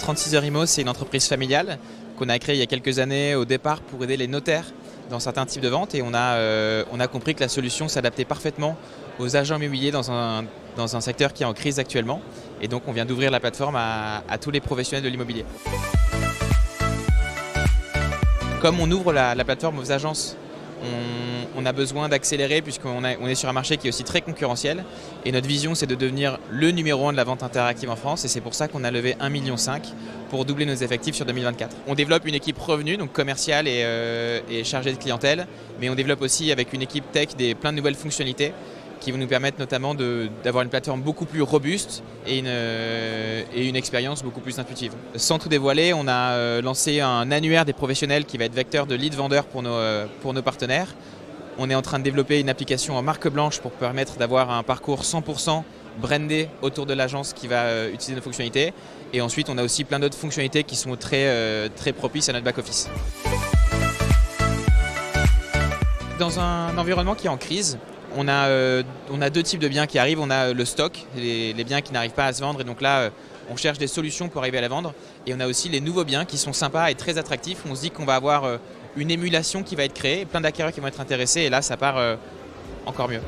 36 Heures Immo, c'est une entreprise familiale qu'on a créée il y a quelques années au départ pour aider les notaires dans certains types de ventes, et on a compris que la solution s'adaptait parfaitement aux agents immobiliers dans un secteur qui est en crise actuellement, et donc on vient d'ouvrir la plateforme à tous les professionnels de l'immobilier. Comme on ouvre la plateforme aux agences, on a besoin d'accélérer puisqu'on est sur un marché qui est aussi très concurrentiel, et notre vision c'est de devenir le numéro 1 de la vente interactive en France, et c'est pour ça qu'on a levé 1,5 million pour doubler nos effectifs sur 2024. On développe une équipe revenu, donc commerciale et chargée de clientèle, mais on développe aussi avec une équipe tech plein de nouvelles fonctionnalités qui vont nous permettre notamment d'avoir une plateforme beaucoup plus robuste et une expérience beaucoup plus intuitive. Sans tout dévoiler, on a lancé un annuaire des professionnels qui va être vecteur de lead vendeurs pour nos partenaires. On est en train de développer une application en marque blanche pour permettre d'avoir un parcours 100% brandé autour de l'agence qui va utiliser nos fonctionnalités. Et ensuite, on a aussi plein d'autres fonctionnalités qui sont très propices à notre back-office. Dans un environnement qui est en crise, on a deux types de biens qui arrivent. On a le stock, les biens qui n'arrivent pas à se vendre, et donc là, on cherche des solutions pour arriver à la vendre. Et on a aussi les nouveaux biens qui sont sympas et très attractifs. On se dit qu'on va avoir une émulation qui va être créée, plein d'acquéreurs qui vont être intéressés, et là, ça part encore mieux.